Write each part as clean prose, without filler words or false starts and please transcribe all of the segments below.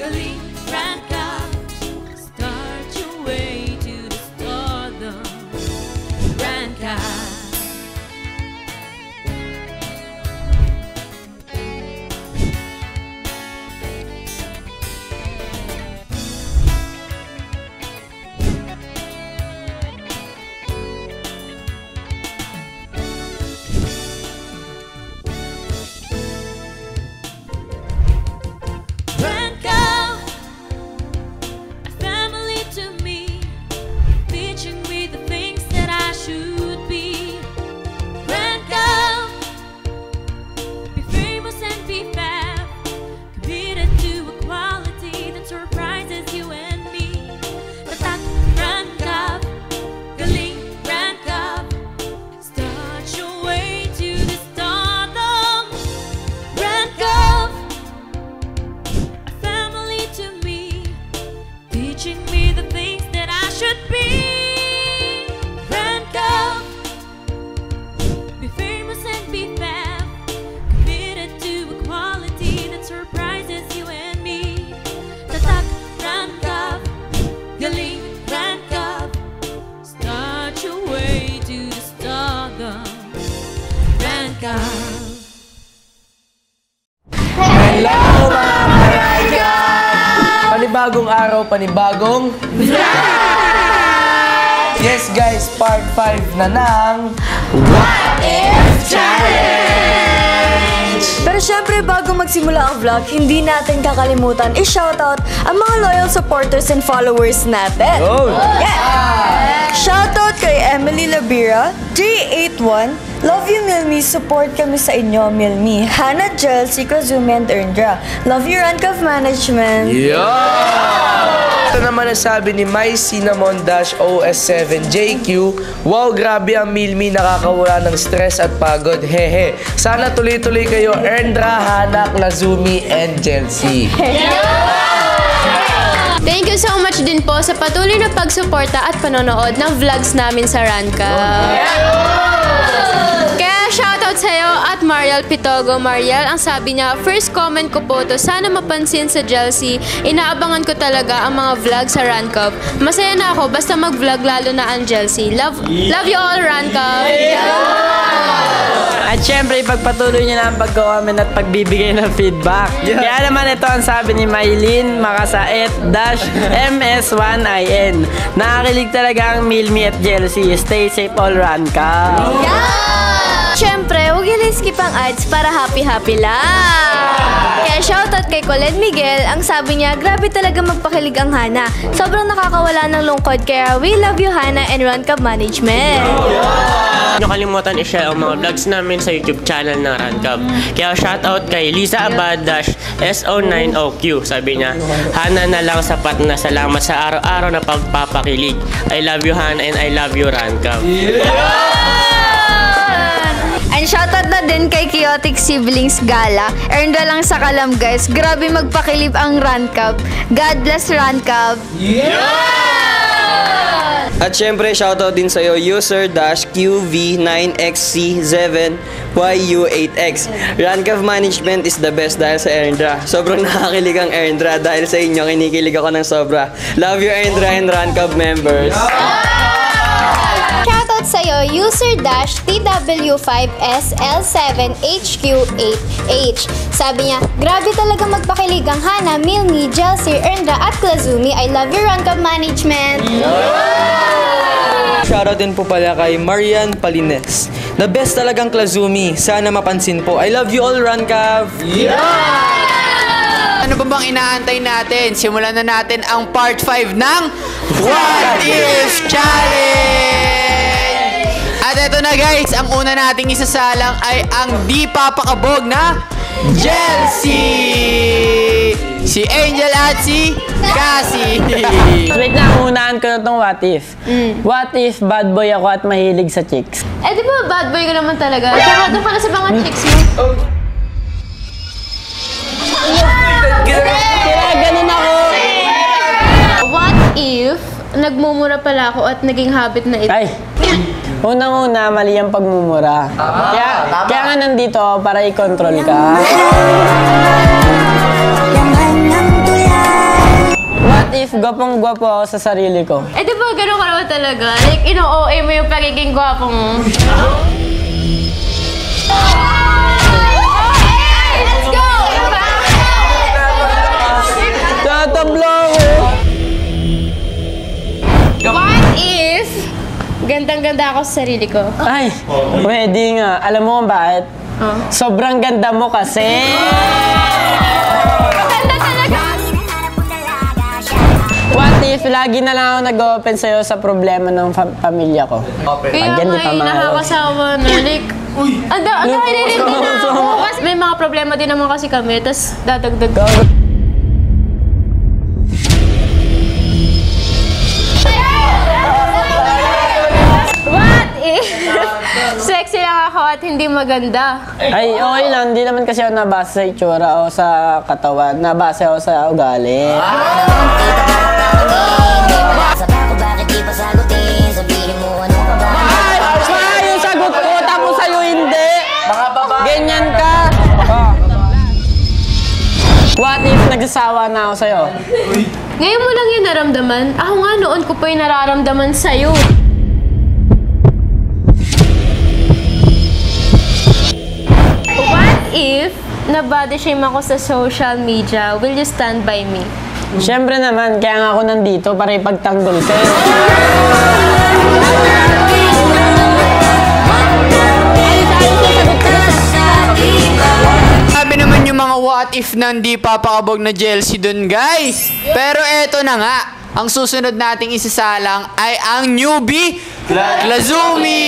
galing Rand Cup. Start your way to the stardom. Rand Cup. Hello mga Karayka! Panibagong araw, panibagong yes guys, part 5 na ng What If Challenge! Pero syempre, bago magsimula ang vlog, hindi natin kakalimutan i-shoutout ang mga loyal supporters and followers natin. Oh. Yeah! Shoutout kay Emily Labira, J81, Love you, Milmi. Support kami sa inyo, Milmi. Hannah Jel, Kazumi, and Erndra. Love you, Rankav Management. Yeah! Ito naman ang sabi ni My Cinnamon OS7JQ. Wow, grabe ang Milmi. Nakakawala ng stress at pagod. Hehe. Sana tuloy-tuloy kayo, Erndra, Hannah, Kazumi, and Jelsi. Thank you so much din po sa patuloy na pagsuporta at panonood ng vlogs namin sa Rankav. Kaya shoutout sa'yo at Mariel Pitogo. Mariel, ang sabi niya, first comment ko po to, sana mapansin sa Jelsi. Inaabangan ko talaga ang mga vlog sa Rankav. Masaya na ako basta mag-vlog lalo na ang Jelsi. Love you all, Rankav! At syempre, ipagpatuloy niyo na ang pag-comment at pagbibigay ng feedback. Kaya naman ito ang sabi ni Maylin Makasait-MS1IN. Nakakilig talaga ang Milmi at Jelsi. Stay safe all, Rankav! Siyempre, huwag yung skip ang ads para happy-happy lang. Kaya shoutout kay Colette Miguel, ang sabi niya, grabe talaga magpakilig ang Hana. Sobrang nakakawala ng lungkod, kaya we love you, Hana and Rankav Management. Huwag niyo kalimutan i-share ang mga vlogs namin sa YouTube channel ng Rankav. Kaya shoutout kay Lisa Abad-SO9OQ. Sabi niya, Hana na lang sapat na, salamat sa araw-araw na pagpapakilig. I love you, Hana, and I love you, Rankav. And shoutout na din kay Chaotic Siblings Gala. Earned lang sa kalam, guys. Grabe magpakilib ang Rankav. God bless Rankav. At syempre, shoutout din sa'yo, user-QV9XC7YU8X. Rankav Management is the best dahil sa Erndra. Sobrang nakakakilig ang Erndra. Dahil sa inyo, kinikilig ako ng sobra. Love you, Erndra and Rankav members. Shoutout sa'yo, user-TW5SL7HQ8H. Sabi niya, grabe talaga magpakilig ang Hana, Milmi, Jelsi, Erndra at Kazumi. I love you, Rankav Management. Shoutout din po pala kay Marian Palines. The best talagang Kazumi. Sana mapansin po. I love you all, Rankav. Ano ba bang inaantay natin? Simulan na natin ang part 5 ng What If Challenge! At eto na guys, ang una nating isasalang ay ang di papakabog na Jelsi! Si Angel at si Cassie! Wait na, unaan ko na itong what if. What if bad boy ako at mahilig sa chicks? Eh, di ba bad boy ka naman talaga? Tsaka doon ka na sa mga chicks mo. Kaya ganun ako. What if nagmumura pala ako at naging habit na ito? Ay, unang-una, mali ang pagmumura. Kaya nga nandito ako para i-control ka. if gwapong-gwapo ako sa sarili ko? Eh, di ba ganun ka naman talaga? Like, ino-OA mo yung pagiging gwapo mo. Let's go! Tatabla ako! What if gandang-ganda ako sa sarili ko? Ay, pwede nga. Alam mo kung bakit? Sobrang ganda mo kasi! Ganda talaga! What if lagi na lang ako nag-open sa'yo sa problema ng pamilya ko? Kaya Pag yan, di nga pa maayos. nakakasawa na. Like, nahililin din ako. Kasi may mga problema din naman kasi kami, tapos dadagdag ko. What if sexy lang ako at hindi maganda? Ay, okay lang. Hindi naman kasi ako nabasa sa itsura o sa katawan. Nabasa ako sa ugali. Ay, yung sagot ko, tapos sa'yo hindi. Ganyan ka. What if nagsasawa na ako sa'yo? Ngayon mo lang yung naramdaman. Ako nga noon ko pa yung nararamdaman sa'yo. What if na-body shame ako sa social media? Will you stand by me? Siyempre naman, kaya nga ako nandito para ipagtanggol sa'yo. Sabi naman yung mga what if na hindi papakabog na Chelsea dun, guys. Pero eto na nga. Ang susunod nating isasalang ay ang newbie Klazumi.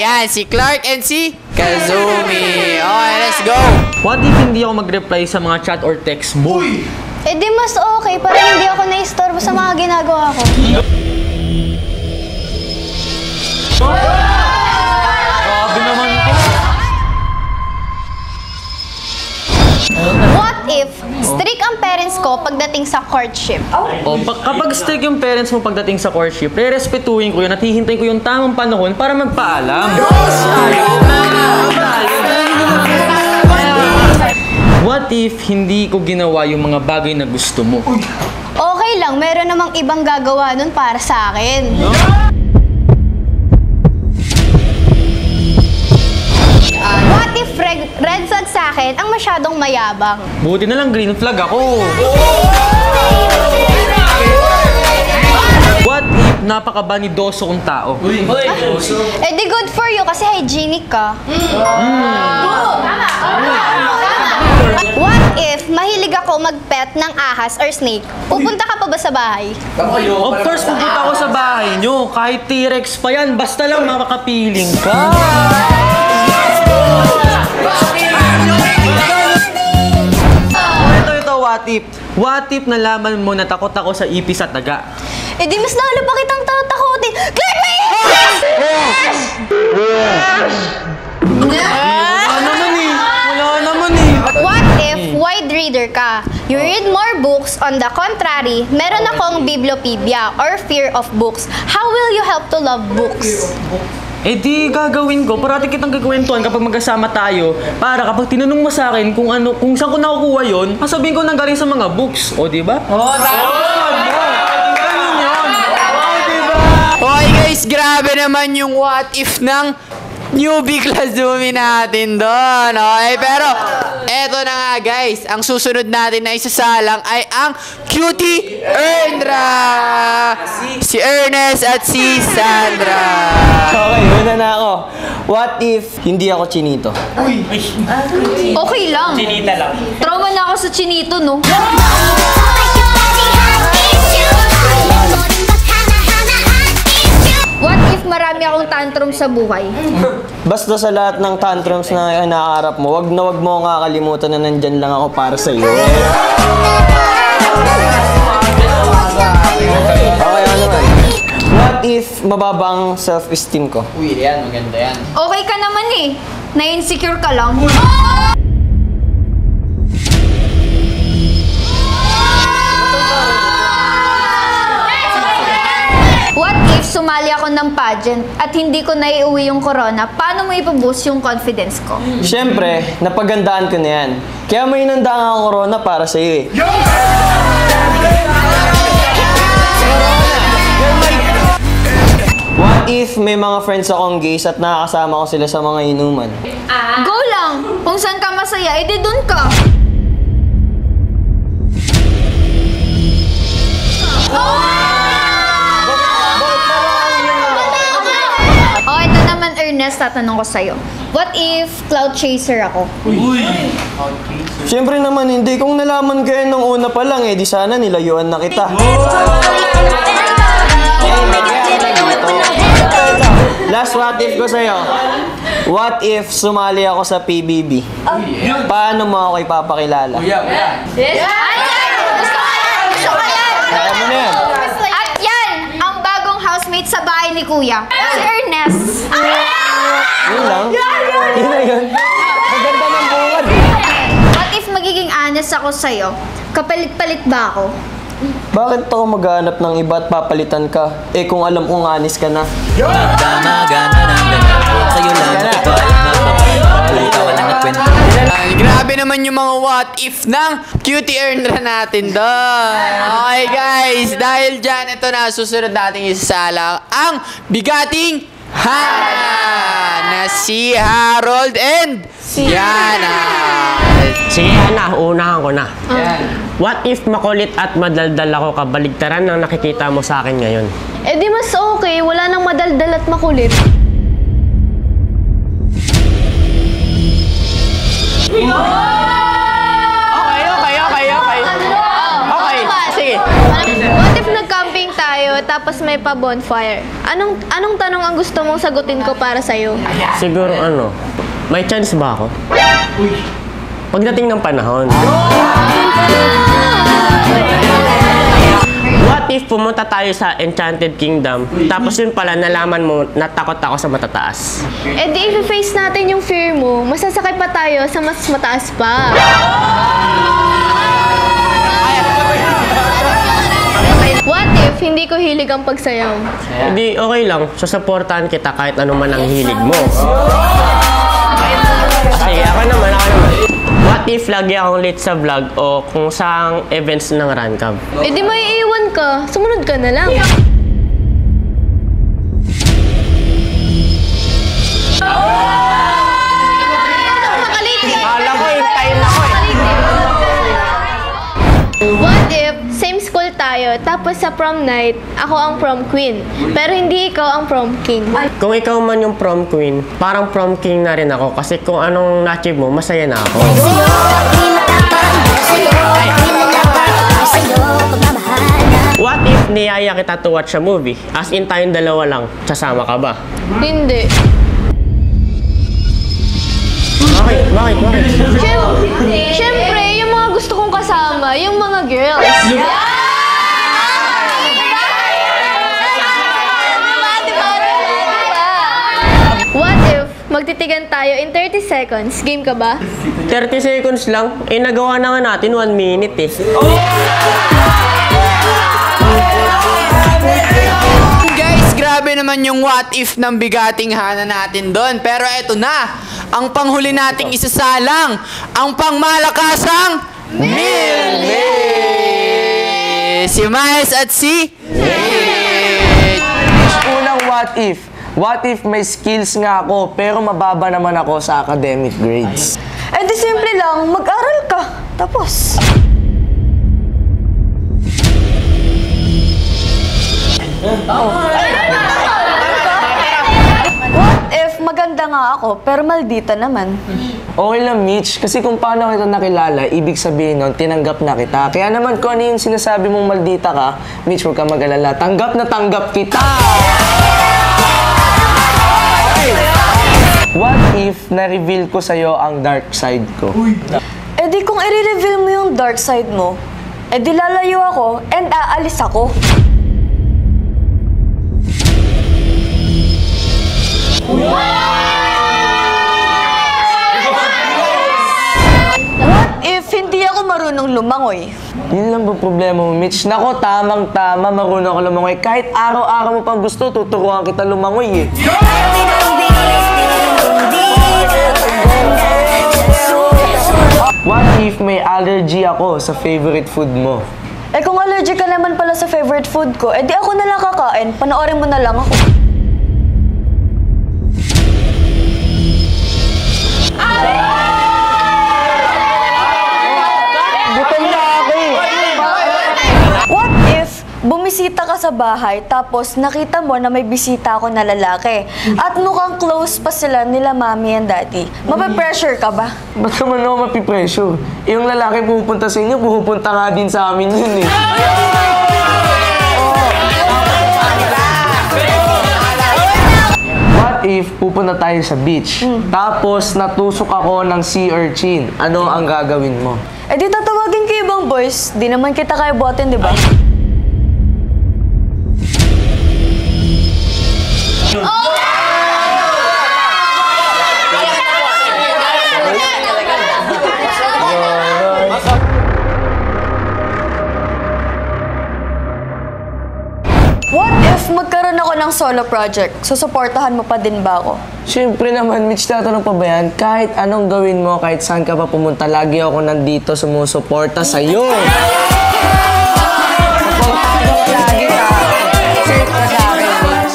Yan, si Clark and si Kazumi. Okay, let's go. What if hindi ako mag-reply sa mga chat or text mo? Eh di mas okay, para hindi ako na-istorbo sa mga ginagawa ko. Grabe naman to. What if strict ang parents ko pagdating sa courtship? Kapag strict yung parents mo pagdating sa courtship, re-respetuhin ko yun at hihintayin ko yung tamang panahon para magpaalam. What if hindi ko ginawa yung mga bagay na gusto mo? Okay lang, meron namang ibang gagawa nun para sa akin. What if red flag sa akin ang masyadong mayabang? Buti na lang green flag ako. What if napakabanidoso kong tao? Eh di good for you kasi hygienic ka. What if mahilig ako mag-pet ng ahas or snake? Pupunta ka pa ba sa bahay? Of course, pupunta ako sa bahay nyo. Kahit T-Rex pa yan, basta lang makakapiling ka. Ito, what if? What if nalaman mo na takot ako sa ipis at daga? Eh di mas lalo pa kitang tatakotin. Clark, may Wala naman eh. What if wide reader ka? You read more books. On the contrary, meron akong bibliophobia or fear of books. How will you help to love books? Eh di gagawin ko, parati kitang kikwentuhan kapag magkasama tayo para kapag tinanong mo sa akin kung saan ko nakukuha yun, sasabihin ko nang galing sa mga books. O, di ba? Okay guys, grabe naman yung what if ng newbie Klazumi natin doon. Okay, pero eto na nga guys, ang susunod natin na isasalang ay ang cutie Erndra. Si Ernest at si Sandra. Okay, una na ako. What if hindi ako chinito? Okay lang. Chinita lang. Trauma na ako sa chinito, no? What if marami akong tantrum sa buhay? Basta sa lahat ng tantrums na inaharap mo, wag mo kakalimutan na nandyan lang ako para sa iyo. Okay, ano naman? What if mababa ang self-esteem ko? Uy, yan, maganda yan. Okay ka naman eh. Na-insecure ka lang. What if sumali ako ng pageant at hindi ko naiuwi yung corona? Paano mo ipaboost yung confidence ko? Siyempre, napagandaan ko na yan. Kaya may inandaan ako corona para sa iyo eh. What if may mga friends akong gays at nakakasama ko sila sa mga inuman? Go lang! Kung saan ka masaya, edi dun ka! Oh, ito naman, Ernest, tatanong ko sa'yo. What if cloud chaser ako? Siyempre naman hindi. Kung nalaman ko yun nung una pa lang, di sana nilayuan na kita. Last what if ko sa'yo. What if sumali ako sa PBB? Paano mo ako ipapakilala? Yes! Gusto ko yan! Kaya mo na yan. At yan, ang bagong housemate sa bahay ni Kuya. Si Ernest. Yun lang? Yun na yun. Maganda ng bungad. What if magiging honest ako sa'yo? Kapalit-palit ba ako? Bakit ako maghanap ng iba at papalitan ka? Kung alam kong honest ka na. Grabe naman yung mga what if ng cutie Erndra natin doon. Okay guys, dahil dyan, ito na, susunod nating isasalang ang bigating Hana na si Harold and si Yana. Sige, Hana, unahan ko na. What if makulit at madaldal ako kabaligtaran ng nakikita mo sa akin ngayon? Eh di mas okay, wala nang madaldal at makulit. Okay, sige. What if nag-camping tayo tapos may pa-bonfire? Anong tanong ang gusto mong sagutin ko para sa'yo? Siguro may chance ba ako? Pagdating ng panahon. What if pumunta tayo sa Enchanted Kingdom, tapos yun pala nalaman mo na takot ako sa matataas? Eh di i-face natin yung fear mo, masasakay pa tayo sa mas mataas pa. What if hindi ko hilig ang pagsayaw? Hindi, okay lang. Susuportahan kita kahit ano man ang hilig mo. Sige, ako naman. What if lagi akong late sa vlog o kung saang events ng Rancab? Eh di may iwan ka, sumunod ka na lang. Alam ko, hintayin ako What if same school tayo, tapos sa prom night, ako ang prom queen, pero hindi ikaw ang prom king? Kung ikaw man yung prom queen, parang prom king na rin ako kasi kung anong na-achieve mo, masaya na ako. What if niyaya kita to watch a movie? As in tayong dalawa lang, sasama ka ba? Hindi. Bakit? Siyempre, yung mga gusto kong kasama, yung mga girls. What if magtitigan tayo in 30 seconds? Game ka ba? 30 seconds lang? Nagawa na nga natin 1 minute eh. Guys, grabe naman yung what if ng bigating Hana natin doon. Pero eto na, ang panghuli nating isasalang, ang pangmalakasang Milmi! Si Miles at si Rich! Unang what if? What if may skills nga ako pero mababa naman ako sa academic grades? Eh di simple lang, mag-aral ka. Tapos. What if maganda nga ako pero maldita naman? Okay lang, Mitch. Kasi kung paano kita nakilala, ibig sabihin nun, tinanggap na kita. Kaya naman kung ano yung sinasabi mong maldita ka, Mitch, huwag ka mag-alala. Tanggap na tanggap kita! What if na-reveal ko sa'yo ang dark side ko? Eh di kung i-reveal mo yung dark side mo, eh di lalayo ako and aalis ako. What if hindi ako marunong lumangoy? Yun lang ba problema mo, Mitch? Nako, tamang-tama, marunong ako lumangoy. Kahit araw-araw mo pang gusto, tuturuan kita lumangoy eh. What if may allergy ako sa favorite food mo? Eh kung allergic ka naman pala sa favorite food ko, eh di ako na lang kakain, panoorin mo na lang ako. Gutom na ako eh. What if bumisita ka sa bahay tapos nakita mo na may bisita ako na lalaki at mukhang close pa sila nila mommy and daddy? Mape-pressure ka ba? Ba't naman ako mapipressure? Yung lalaki pupunta sa inyo, pupunta nga din sa amin yun eh. What if pupunta tayo sa beach, tapos natusok ako ng sea urchin? Ano ang gagawin mo? Eh di tatawagin ko ibang boys. Di naman kita kaya botin, di ba? What if magkaroon ako ng solo project? Susuportahan mo pa din ba ako? Siyempre naman, Mitch, tatanong pa ba yan? Kahit anong gawin mo, kahit saan ka pa pumunta, lagi ako nandito sumusuporta sa'yo. Suportahan mo lagi ka. Safe ka sa akin, Mitch.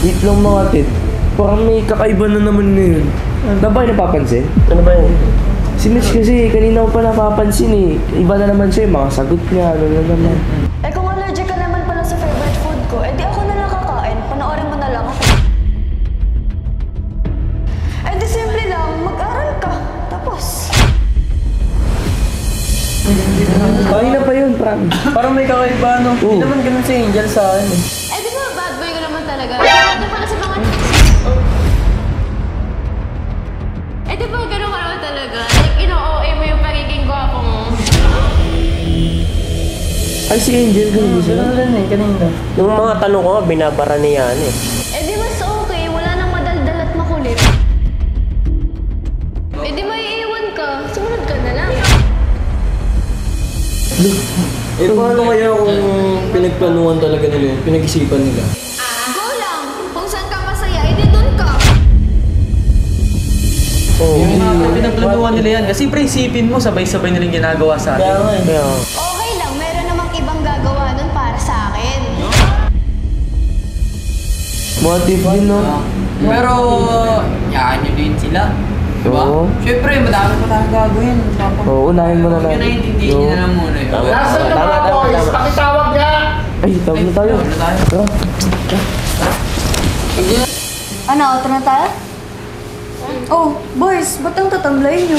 Wait lang mga tit. Parang may kakaiba na naman ngayon. Ano ba yung napapansin? Ano ba yun? Si Mitch kasi kanina ko pa napapansin eh. Iba na naman siya, mga sagot niya, ano na naman. Eh kung allergic ka naman pala sa favorite food ko, eh di ako na lang kakain. Panoorin mo na lang ako. Eh di simple lang, mag-aral ka. Tapos. Kanina pa yun, promise. Parang may kakaiba, no? Hindi naman ganun si Angel sa akin eh. Eh, di ba bad boy ko naman talaga? Ano pala sa mga Eh, di ba ganun ka naman talaga? Like, ino-OA mo yung pagiging gwapo mo. Ay, si Angel, ganun siya. Ganun rin eh, kanina. Yung mga tanong ko nga, binabara niya yan eh. Eh di mas okay, wala nang madaldal at makulit. Eh di maiiwan ka, sumunod ka na lang. Eh, paano kaya kung pinagplanuhan talaga nila yun? Pinag-isipan nila? Go lang! Kung saan ka masaya, edi doon ka! Yung mga pinagplanuhan nila yan. Kasi pre, isipin mo, sabay-sabay nilang ginagawa sa atin. Kaya, Okay lang, meron namang ibang gagawa nun para sa akin. Motive din, no? Pero, yaan nyo din sila. Diba? Oo. Siyempre, madami pa tayong gagawin. Oo, unahin mo na lang. Yun ay intindihin nyo na lang muna yun. tama. Ay, tawag na tayo. Ano tayo? Tara. Ano, auto na tayo? Oh, boys, ba't ang tatamlay nyo?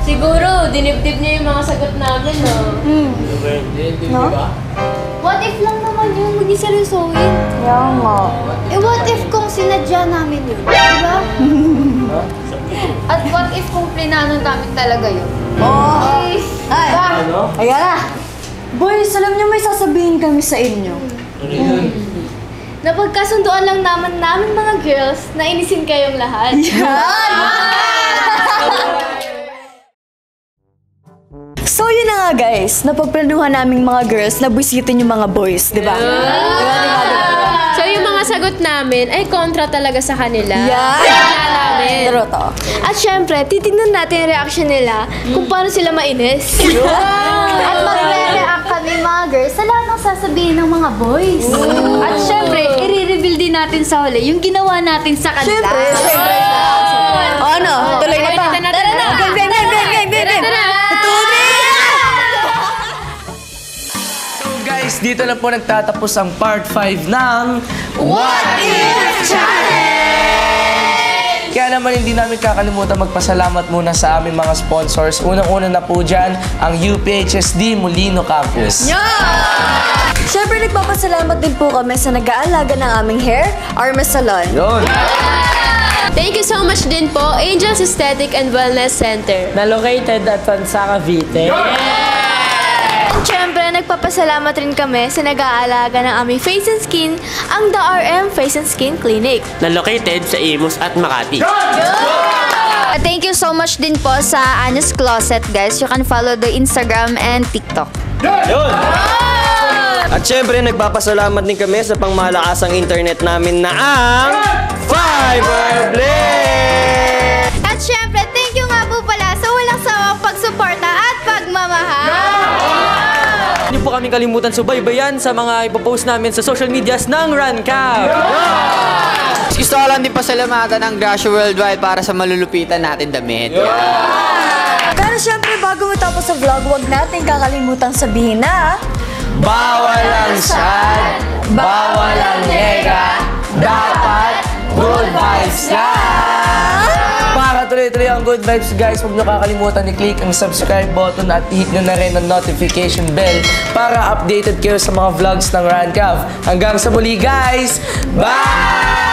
Siguro, dinibdib niya yung mga sagot namin, no? No? What if lang naman yun, mag-iseryosohin? Kaya nga. Eh, what if kung sinadya namin yun? Diba? At what if kung plinano namin talaga yun? Oh! Ay! Ayan na! Boys, alam niyo may sasabihin kami sa inyo. Napagkasunduan lang naman mga girls na inisin kayong lahat. So yun na nga guys, napagplanuhan naming mga girls na busitin yung mga boys, di ba? So, yung mga sagot namin ay kontra talaga sa kanila. Yeah. Kaya namin. Pero to. At syempre, titignan natin yung reaction nila kung paano sila mainis. At magre-react kami mga girls sa lahat ng sasabihin ng mga boys. At syempre, i-reveal din natin sa huli yung ginawa natin sa kanila. Syempre. O ano, tuloy na ba? Tara na. Game. So guys, dito na po nagtatapos ang part 5 ng What If Challenge! Kaya naman hindi namin kakalimutan magpasalamat muna sa aming mga sponsors. Unang-una na po dyan, ang UPHSD Molino Campus. Syempre, nagpapasalamat din po kami sa nag-aalaga ng aming hair, Armes Salon. Yun! Thank you so much din po, Angels Aesthetic and Wellness Center. Na located at sa Cavite. At syempre, nagpapasalamat rin kami sa nag-aalaga ng aming face and skin, ang The RM Face and Skin Clinic. Na located sa Imus at Makati. Thank you so much din po sa Anis Closet, guys. You can follow the Instagram and TikTok. At syempre, nagpapasalamat din kami sa pangmalakasang internet namin na ang Fiberblade! At syempre, thank you nga po pala sa walang sawang pagsuporta at Hindi po kami kalimutan subaybayan sa mga ipopost namin sa social medias ng Rancab. Gusto ko lang din pasalamatan ng Grasio Worldwide para sa malulupitan natin damit. Pero syempre, bago matapos sa vlog, huwag natin kakalimutan sabihin na Bawal ang sad, bawal ang nega, dapat good vibes lang! Para tuloy-tuloy ang good vibes guys, huwag nyo kakalimutan i-click ang subscribe button at i-hit nyo na rin ang notification bell para updated kayo sa mga vlogs ng Rancab. Hanggang sa muli guys! Bye!